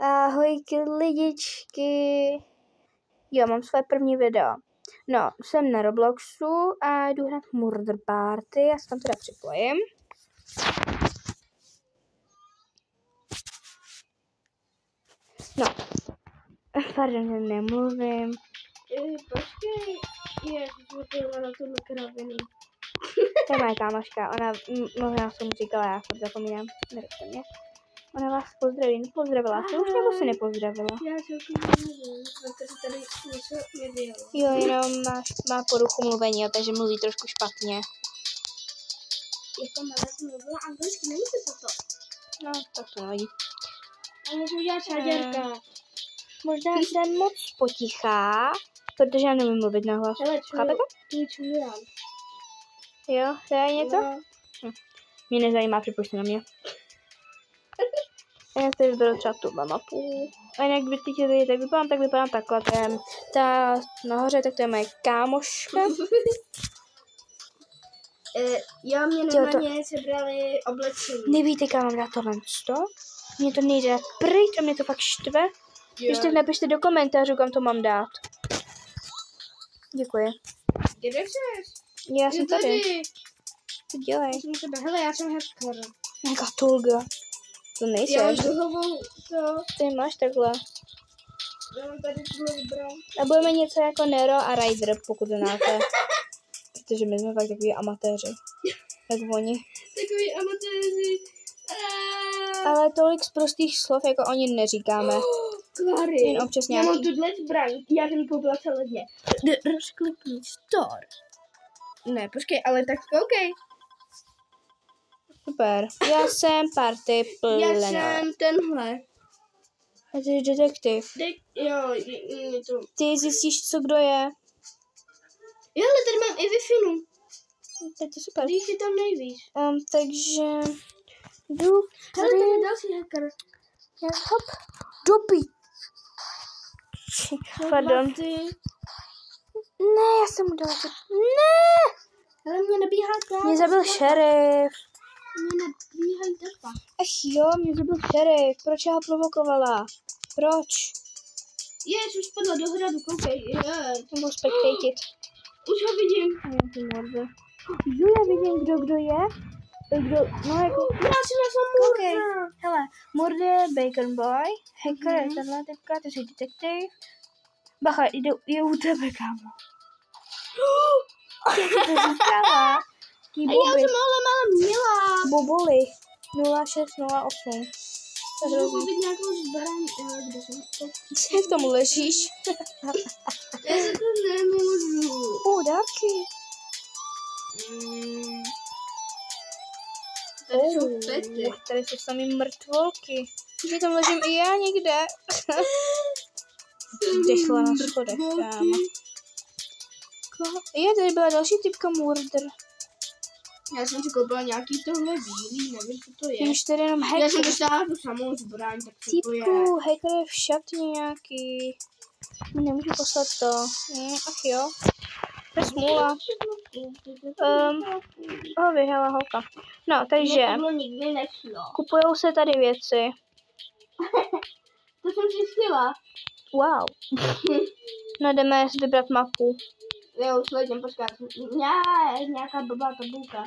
Ahojky lidičky. Jo, mám své první video. No, jsem na Robloxu a jdu hrát Murder Party. Já se tam teda připojím. No. Pardon, nemluvím. Počkej, je zlopila na tuhle kravinu. To je moje kámoška, ona možná jsem říkala, já fakt zapomínám, neřekte mě. Ona vás pozdraví, pozdravila se už nebo se nepozdravila? Já celkem nevím, protože tady něco nedělala. Jo, jenom má poruchu mluvení, takže mluví trošku špatně. Jako malá jsem mluvila anglicky, není to za to. No, tak to nevadí. A můžu udělat šaděrka. Možná jsem moc potichá, protože já nevím mluvit nahlas. Hele, Chápete? čuju. Jo, to je něco? No. Mě nezajímá, připoč se na mě. Já teď vyberu třeba tuhle mapu. A jinak když teď jak vypadám takhle. To je ta nahoře, tak to je moje kámoška. Jo, mě normálně sebrali oblečení. Nevíte, kam mám dát tohle 100? Mně to nejde dát pryč a mě to fakt štve. Když tak napište do komentářů, kam to mám dát. Děkuji. Kde chceš? Já jsem tady. Co dělej? Hele, já jsem hacker. Jaká tulga. To Já nejseš. mám duhovou to. Ty máš takhle. Já mám tady tuhle zbraň. A budeme něco jako Nero a Ryder, pokud znáte. Protože my jsme fakt takový amatéři. Jak oni. Takový amatéři. Ale tolik z prostých slov, jako oni neříkáme. Klary. Jen občas Já mám nějaký. tuhle zbraň. Já jsem ji koupila celé dně. Rozklikni store. Ne, počkej, ale tak koukej. Super. Já jsem party Já plná. jsem tenhle. A ty jsi detektiv. Jo, je to. Ty zjistíš, co kdo je. Jo, ale tady mám i Wi-Fi. Tak to je super. Když je tam nejvíc. Takže jdu Hele, tady. tady je další hacker. Hop. Dopí. Pardon. Ty. Ne, já jsem mu dala to. Ne! Hele, mě nabíhá tak. Mě zabil šerif. Mě nabíhají takhle. Ach jo, mě zabil šerif. Proč já ho provokovala? Proč? Už spadla do hradu, koukej. Nebo spectated. Už ho vidím. Jo, já vidím, kdo je. No jako... Já si našel Okay. Hele, Murder, Bacon Boy, hacker je tenhle typka, ty jsi detektiv. Bacha, je u tebe, kámo. Co to říkala? Já jsem ale měla. Boboli 0608. To Můžu hrozný. koupit nějakou zbraň. Kde jsem? Jak tomu ležíš? Já se to nemůžu. Dárky. Tady jsou pety. Tady jsou samý mrtvolky. Že tam ležím i já někde. Dechla na schodech, kámo. Je, tady byla další typka Murder. Já jsem si koupila nějaký tohle bílý, nevím, co to je. Už tady jenom Já jsem hacker. dostala tu samou zbraň, tak co to je. Týpku, hacker je v šatně nějaký. Nemůžu poslat to. Ach jo. To je smůla. Vyhrála holka. No, takže To nikdy nešlo. kupujou se tady věci. To jsem zjistila. Wow. No, jdeme si vybrat mapu. Já už ležím, počkat. Nějaká blbá tabulka.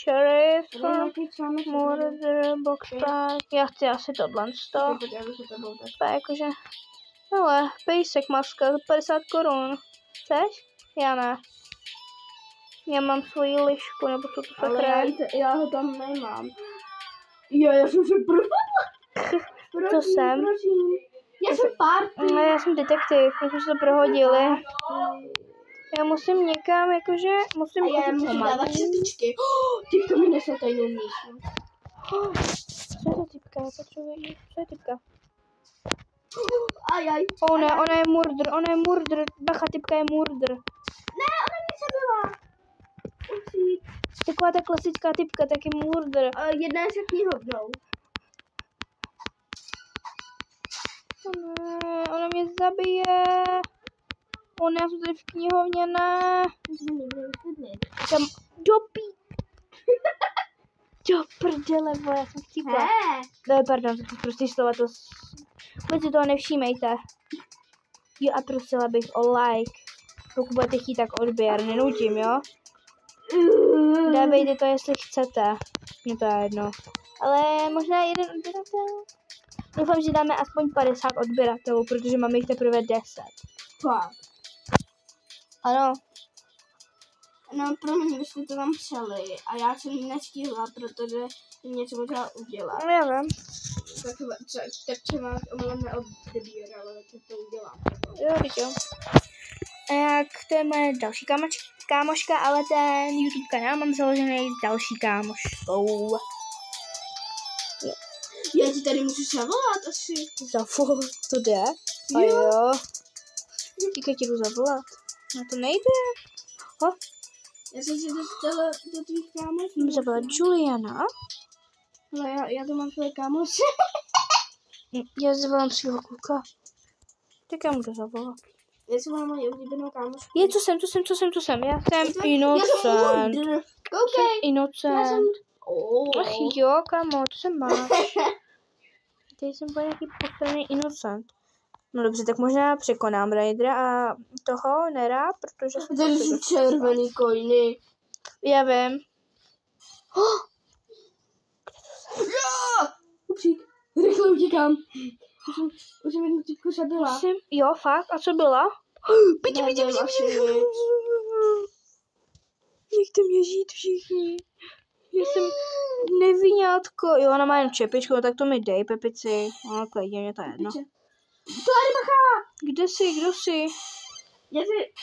Sheriff, Nějaký článek. Murder, Box Park. Já chci asi tohle. To je jakože... Ale, pejsek maska za 50 korun. Chceš? Já ne. Já mám svoji lišku, nebo co to Ale sakra. já ho tam nemám. Jo, já jsem se propadla. To jsem. Já jsem party. No, já jsem detektiv, my jsme se to prohodili. Já musím někam, jakože, musím A já musím dávat čepičky. Typka mi nesla tajnou míšu. Co je to typka? Potřebuji. Co je typka? Ajaj. Ona je murder. Bacha, typka je murder. Ne, ona mě zabila. Taková ta klasická typka, taky murder. Jedna je se knihovnou. Ne, ona mě zabije. Já jsem tady v knihovně, ne. Tam dopí. Jo, prdele, vole, já jsem chcípla. Hé. No, pardon, to prostě slova, to... Vůbec si toho nevšímejte. Jo, a prosila bych o like. Pokud budete chtít, tak odběr, nenutím, jo? Dávejte to, jestli chcete. Mně to je jedno. Ale možná jeden odběratel. Doufám, že dáme aspoň 50 odběratelů, protože máme jich teprve 10. Fakt. Ano. No, pro mě byste to tam psali a já jsem nestihla, protože něco musela udělat. Já vím. Tak třeba omylem neodebírala, tak to udělám. Jo, viděl. A jak to je moje další kámoška, ale ten YouTube kanál mám založený s další kámoškou. Já ti tady můžu zavolat asi. Zavolat, to jde? A jo. Teďka ti jdu zavolat. No to nejde. Ho, Já jsem si dostala do tvých kámošů. můžu zavolat Juliana. Ale já to mám tvoje kámoše. Já zavolám svého kluka. Tak já můžu zavolat. Já jsem mám moji oblíbenou kámošku. Je, co jsem. Já jsem Já Innocent. jsem koukej. Innocent. Oh. Ach jo, kamo, to jsem máš. Teď jsem byl nějaký posledný Innocent. No dobře, tak možná překonám Raidera a toho Nera, protože jsem... Tady jsou červený kojny. Já vím. Upřík, rychle utíkám. Už jsem jednu typku zabila. Jo, fakt? A co byla? Pěti. Nechte mě žít všichni. Já jsem nevinátko. Jo, ona má jen čepičku, no tak to mi dej, Pepici. No, klidně, mě to je jedno. Tady bacha! Kde jsi, kdo jsi? Já si...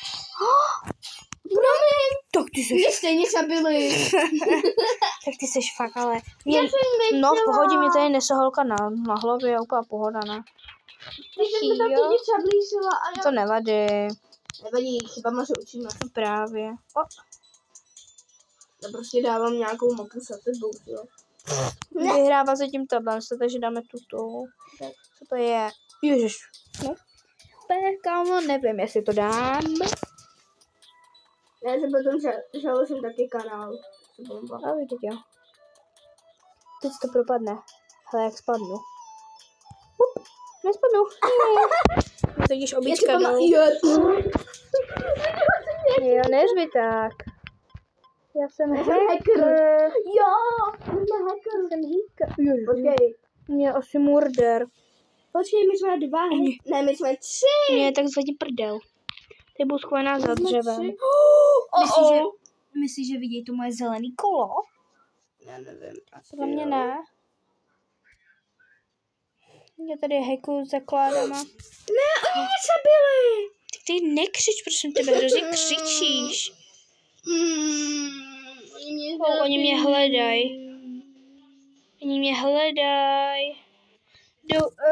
Tak ty jsi... Mě stejně zabili. Tak ty jsi fakt, ale... No, v pohodě mě tady nese holka na hlavě, úplná pohoda, ne? Ty jsi mi tam teď zablížila a já... To nevadí. Nevadí, chyba se učíme. No právě. O, Já prostě dávám nějakou mapu za tebou, jo. vyhrává se tím tohle, takže dáme tuto. Co to je? Ježiš. No. Kámo, nevím, jestli to dám. Já se potom založím taky kanál. A vidět, jo. Teď to propadne. Hele, jak spadnu. Nespadnu. No, teď již obička dolů. Jo, neřvi tak. Já jsem hacker. Jo, jsem hacker. Jsem hacker. Počkej. Mě asi murder. Počkej, my jsme 2. Ne, my jsme 3. Mě tak zvedí prdel. Teď budu schovaná za dřevem. Myslíš, že vidějí to moje zelený kolo? Já nevím. Podle mě ne. Já tady hackuju zakládama. Ne, oni mě zabili. Tak ty nekřič, prosím tebe, hrozně křičíš. Oni mě hledají. Oni mě hledají.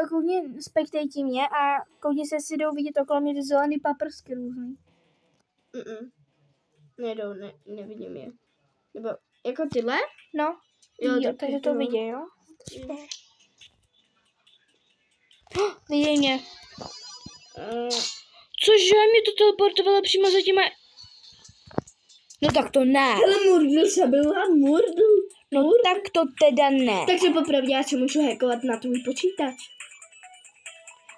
Koukni, spektejti mě a koukni se, si jdou vidět okolo mě ty zelený paprsky různý. Nejdou, nevidím je. Nebo jako tyhle? No, jo takže to vidí, jo? Viděj mě. Cože, mě to teleportovalo přímo za těma... No tak to ne. Ale Murdl zabila, Murdl. No tak to teda ne. Takže popravdě já se můžu hackovat na tvůj počítač.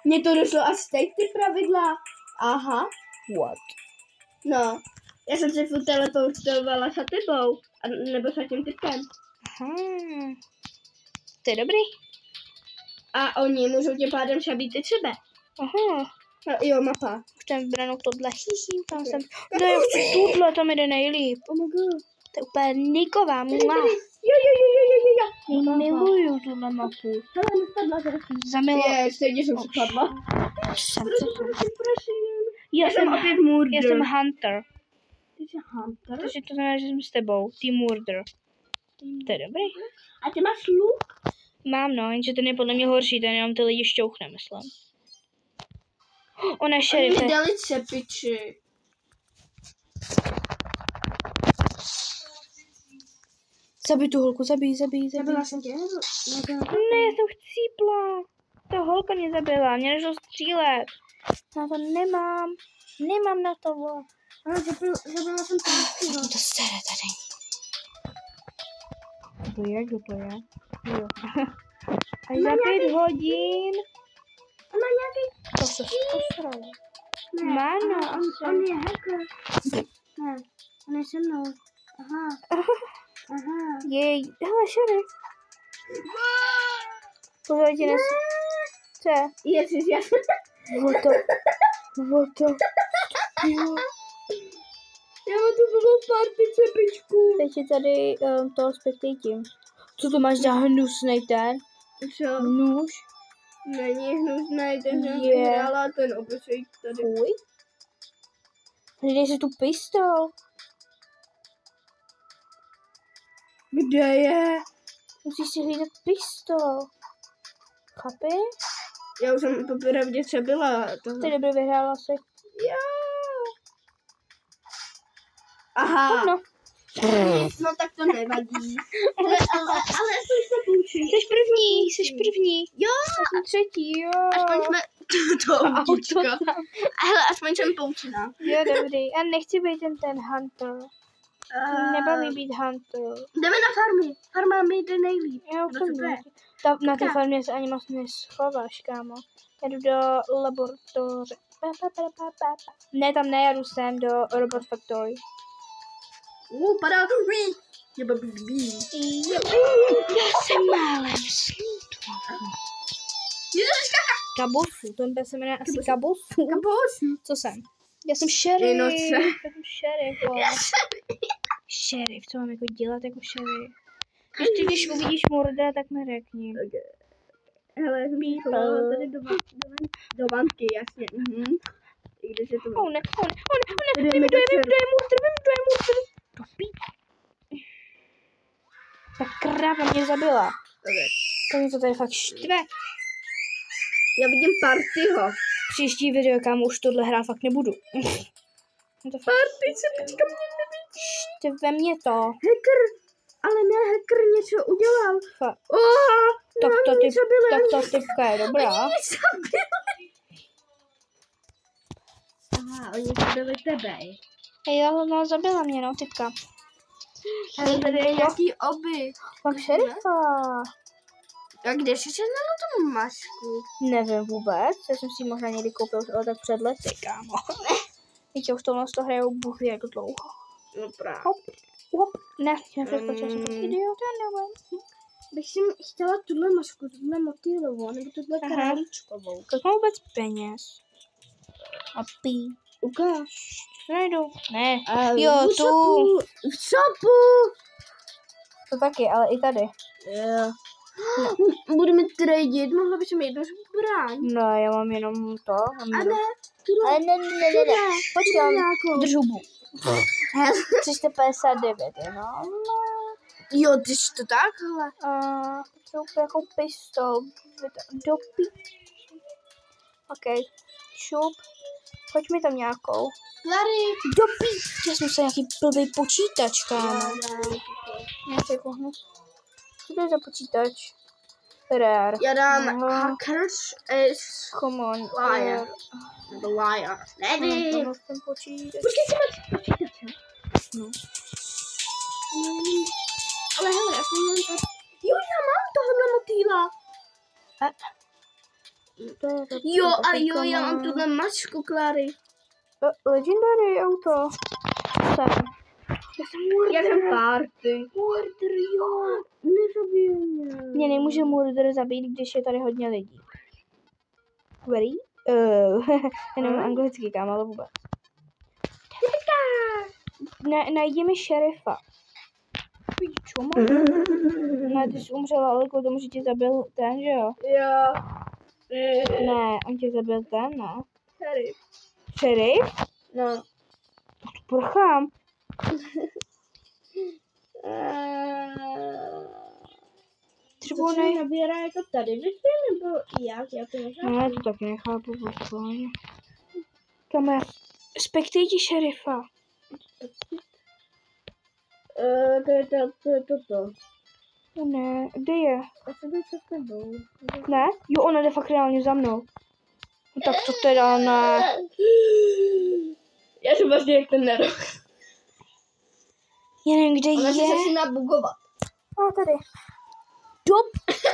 Mně to došlo až teď ty pravidla. Aha. What? No, já jsem se furt teleportovala za tebou. Nebo za tím typem. Aha. To je dobrý. A oni můžou tě pádem zabít i sebe. Aha. No, jo, mapa. Už jsem vybranou tohle. Tam jsem... No já chci tuhle, to mi jde nejlíp. Oh my god. To je úplně niková. Jo. Miluju tuhle mapu. Hele, nespadla zase. Zamilo... Je, stejně jsem se padla. Já jsem opět Murdr. Já jsem Hunter. Ty jsi Hunter? Takže to znamená, že jsem s tebou. Ty Murder. To je dobrý. A ty máš luk? Mám, no, jenže ten je podle mě horší, ten jenom ty lidi šťouchne, myslím. Ona je Oni šerif. mi dali čepiči. Zabij tu holku, zabij. Zabila jsem tě? Ne, já jsem chcípla. Ta holka mě zabila, mě nešlo střílet. Na to nemám. Nemám na to, vole. Ale zabila jsem tě. To sere tady. to je? Kdo to je? Jo. Až za 5 hodin. On má nějaký... To se posral. Ne, Máno, aha, on je hacker. Ne, on je se mnou. Aha. Aha. Jej, hele, šerif. Pozor, ti nes... Co je? Ježiš, já... Voto. Jo. Já mám tu bylo party čepičku. Teď je tady to spectatím. Co to máš za hnusnej ten? Co? Nůž? Není hnusnej, ten jsem Je. hrála ten obyčej tady. Fuj. Hlídej si tu pistol. Kde je? Musíš si hlídat pistol. Chápi? Já už jsem po pravdě přebyla. Ty dobře vyhrála se. Jo. Aha. No. No tak to nevadí. ale aspoň se poučí. Jsi první. Jo. Já jsem třetí, jo. Aspoň jsme to autíčka. Auto tam. Ale aspoň jsem poučená. Jo, dobrý. A nechci být ten hunter. Nebaví být hunter. Jdeme na farmu. Farma mi jde nejlíp. Jo, No to to mě. je. Na té farmě se ani moc neschováš, kámo. Jedu do laboratoře. Ne, tam nejedu sem do Robot Factory. Padá. Je babi. Já jsem málem slídla. Kabosu, to se jmenuje asi Kabosu. Kabosu. Co jsem? Já jsem šerif. Noce. Já jsem šerif. Šerif, co mám jako dělat jako šerif? Když uvidíš mordra, tak mi řekni. Hele, já jsem šla tady do vantky, jasně. I když je to... Oh ne. Jdeme Vím, kdo je mordr. Do píč. Ta kráva mě zabila. To mě to tady fakt štve. Já vidím Partyho. Příští video, kam už tohle hrát fakt nebudu. Party se počka mě nevidí. Štve mě to. Hacker, ale ne, hacker něco udělal. Fakt. Tak ta typka je dobrá. Oni Aha, oni zabili tebe. Jo, no zabila mě, no, typka. Ale tady je nějaký oby. Mám šerifa. A kde jsi sehnala tomu masku? Nevím vůbec, já jsem si možná někdy koupil, ale tak před lety, kámo. Teď už tohle to hrajou bůh jak dlouho. No právě. Hop, ne, nepřeskočil jsem to idiot, já nevím. Bych si chtěla tuhle masku, tuhle motýlovou, nebo tuhle králíčkovou. Kolik mám vůbec peněz? A pí. Ukáž. Najdu. Ne. Jo, tu. V shopu. To taky, ale i tady. Jo. No. Budeme tradit, mohla bych mi jednu zbraň. No, já mám jenom to. A ne, tuhle. Ale ne. Počkej, drž hubu. 359, no. Jo, ty jsi to takhle. Potřebuji jako pistol. Do OK. Šup. Pojď mi tam nějakou. Clary. Do Já jsem se nějaký blbý počítač, kámo. Nechci kohnout. Co to je za počítač? Rare. Já dám hackers is Come on. liar. The liar. Ready. Ten počítač. Počkej, si máš počítač, jo? No. Ale hele, já jsem jen tak... Jo, já mám tohle motýla. Jo, já mám tuhle masku, Clary. Legendary auto. Já jsem Party. Murder, jo. Nezabiju mě. Mě nemůže murder zabít, když je tady hodně lidí. Very? Jenom anglicky, kámo, ale vůbec. Najdi mi šerifa. Čuma? Ne, ty jsi umřela, ale kvůli tomu, že tě zabil ten, že jo? Jo. Ne, on tě zabil ten, ne? Šerif. Šerif? No. Prchám. Třeba ne... nabírá jako tady Wi-Fi, nebo jak? Já to nechápu. Ne, to taky nechápu, vlastně. Kamer. Spektejti šerifa. To je toto. Ne, kde je? Asi jde se tebou. Ne? Jo, ona jde fakt reálně za mnou. No tak to teda ne. Já jsem vlastně jak ten nerok. Já nevím, kde Ona je. se začíná bugovat. A tady.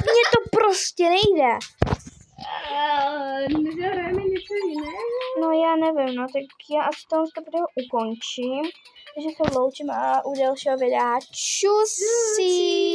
Mně to prostě nejde. Nezahrajeme něco jiného? No já nevím, no tak já asi tohle video ukončím. Takže se loučím a u dalšího videa čusí.